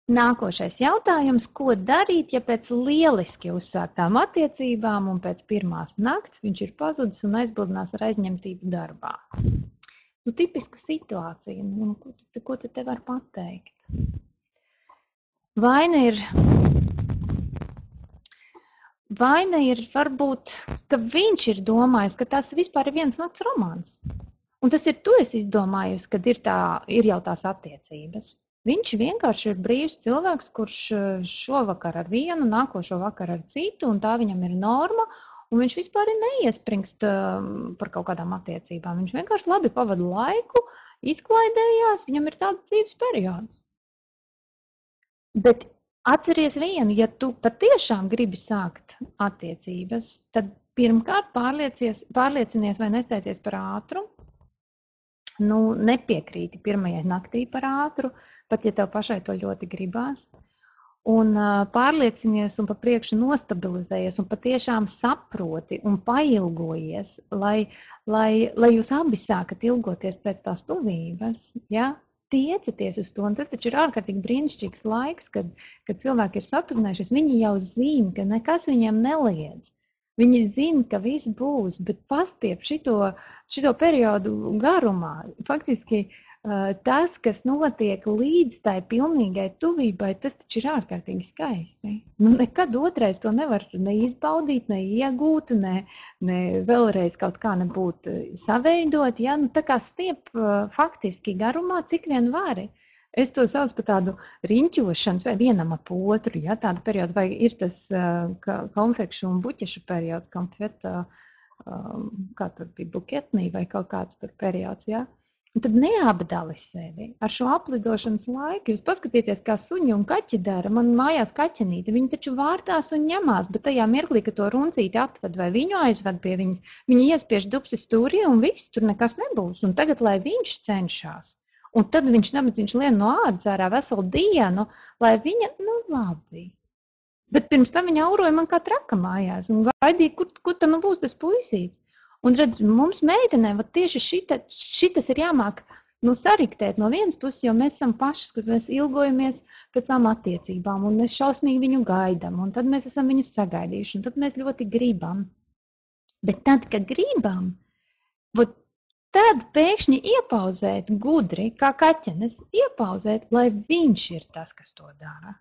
Nākošais jautājums, ko darīt, ja pēc lieliski uzsāktām attiecībām un pēc pirmās nakts viņš ir pazudis un aizbildinās ar aizņemtību darbā? Nu, tipiska situācija, nu, ko te var pateikt? Vaina ir varbūt, ka viņš ir domājis, ka tas vispār ir viens nakts romāns. Un tas ir tu esi izdomājusi, kad ir jau tās attiecības. Viņš vienkārši ir brīvs cilvēks, kurš šovakar ar vienu, nākošo vakar ar citu, un tā viņam ir norma, un viņš vispār neiespringst par kaut kādām attiecībām. Viņš vienkārši labi pavada laiku, izklaidējās, viņam ir tāds dzīves periods. Bet atceries vienu, ja tu patiešām gribi sākt attiecības, tad pirmkārt pārliecinies vai nesteidzies par ātru. Nu, nepiekrīti pirmajai naktī par ātru, pat ja tev pašai to ļoti gribās. Un pārliecinies un pa priekšu nostabilizējies un patiešām saproti un pailgojies, lai jūs abi sākat ilgoties pēc tās tuvības. Ja? Tiecaties uz to, un tas taču ir ārkārtīgi brīnišķīgs laiks, kad cilvēki ir satuvinājušies. Viņi jau zina, ka nekas viņiem neliedz. Viņi zina, ka viss būs, bet pastiep šito periodu garumā. Faktiski tas, kas notiek līdz tai pilnīgai tuvībai, tas taču ir ārkārtīgi skaisti. Nu, nekad otrais to nevar ne izbaudīt, ne iegūt, ne vēlreiz kaut kā nebūt saveidot. Ja? Nu, tā kā stiep faktiski garumā, cik vien vari. Es to saucu par tādu riņķošanas vai vienam ap otru, ja, tādu periodu, vai ir tas konfekšu un buķešu periods, konfeta, kā tur bija buketnī vai kaut kāds tur periods, ja. Un tad neapdali sevi ar šo aplidošanas laiku. Jūs paskatieties, kā suņi un kaķi dara. Man mājās kaķenīte, viņi taču vārtās un ņemās, bet tajā mirklī, ka to runcīti atved vai viņu aizved pie viņas, viņi iespiež dupsi stūrī un viss, tur nekas nebūs. Un tagad, lai viņš cenšas. Un tad viņš nabadzīgs lien no ādas ārā veselu dienu, lai viņa, nu labi. Bet pirms tam viņa auroja man kā traka mājās un gaidīja, kur tad nu būs tas puisīts. Un redz, mums meitenēm tieši šitas ir jāmāk sariktēt no vienas puses, jo mēs esam pašas, kad mēs ilgojamies pēc tām attiecībām un mēs šausmīgi viņu gaidām. Un tad mēs esam viņu sagaidījuši un tad mēs ļoti gribam. Bet tad, kad gribam, tad pēkšņi iepauzēt gudri, kā kaķenes, iepauzēt, lai viņš ir tas, kas to dara.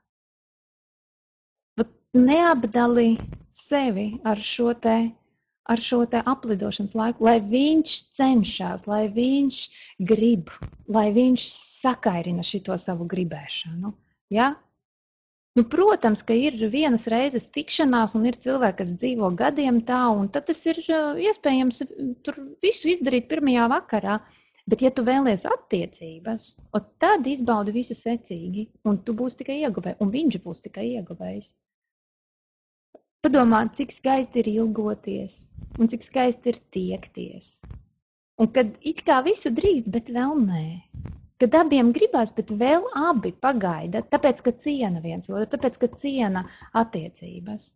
Bet neapdali sevi ar šo te aplidošanas laiku, lai viņš cenšas, lai viņš grib, lai viņš sakairina šito savu gribēšanu. Ja? Nu, protams, ka ir vienas reizes tikšanās un ir cilvēki, kas dzīvo gadiem tā, un tad tas ir iespējams tur visu izdarīt pirmajā vakarā. Bet, ja tu vēlies attiecības, tad izbaudi visu secīgi, un tu būsi tikai ieguvējis, un viņš būs tikai ieguvējis. Padomā, cik skaisti ir ilgoties, un cik skaisti ir tiekties. Un kad it kā visu drīkst, bet vēl nē. Kad abiem gribās, bet vēl abi pagaida, tāpēc, ka ciena viens otru, tāpēc, ka ciena attiecības.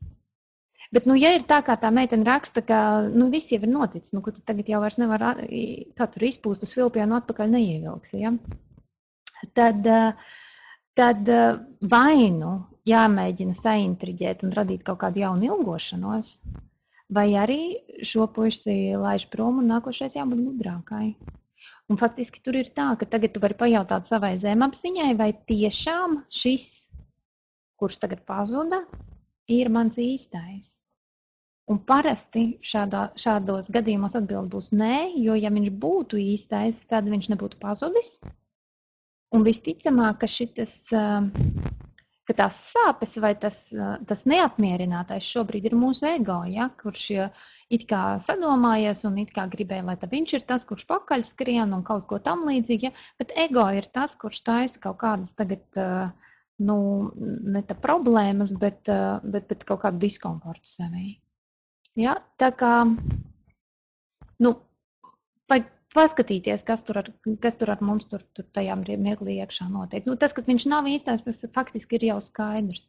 Bet, ja ir tā, kā tā meitene raksta, ka, viss jau ir noticis, ka tu tagad jau vairs nevar, kā tur izpūst uz vilpienu atpakaļ neievilksi, ja? Tad vainu jāmēģina saintriģēt un radīt kaut kādu jaunu ilgošanos, vai arī šo puisi laiž prom un nākošais jābūt gudrākai. Un faktiski tur ir tā, ka tagad tu vari pajautāt savai zemapziņai, vai tiešām šis, kurš tagad pazuda, ir mans īstais. Un parasti šādos gadījumos atbilde būs nē, jo ja viņš būtu īstais, tad viņš nebūtu pazudis. Un visticamāk, ka tās sāpes vai tas neapmierinātais šobrīd ir mūsu ego, ja, kurš it kā sadomājies un it kā gribēja, lai viņš ir tas, kurš pakaļ skrien un kaut ko tam līdzīgi, ja, bet ego ir tas, kurš taisa kaut kādas tagad, ne tā problēmas, bet kaut kādu diskomfortu sevī. Ja, tā kā, vai paskatīties, kas tur ar mums tur tajā mirklī iekšā notiek. Tas, ka viņš nav īstais, tas faktiski ir jau skaidrs.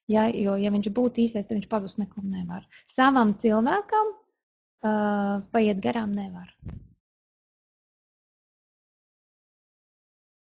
Ja, jo, ja viņš būtu īstais, tad viņš pazust nekur nevar. Savam cilvēkam paiet garām nevar.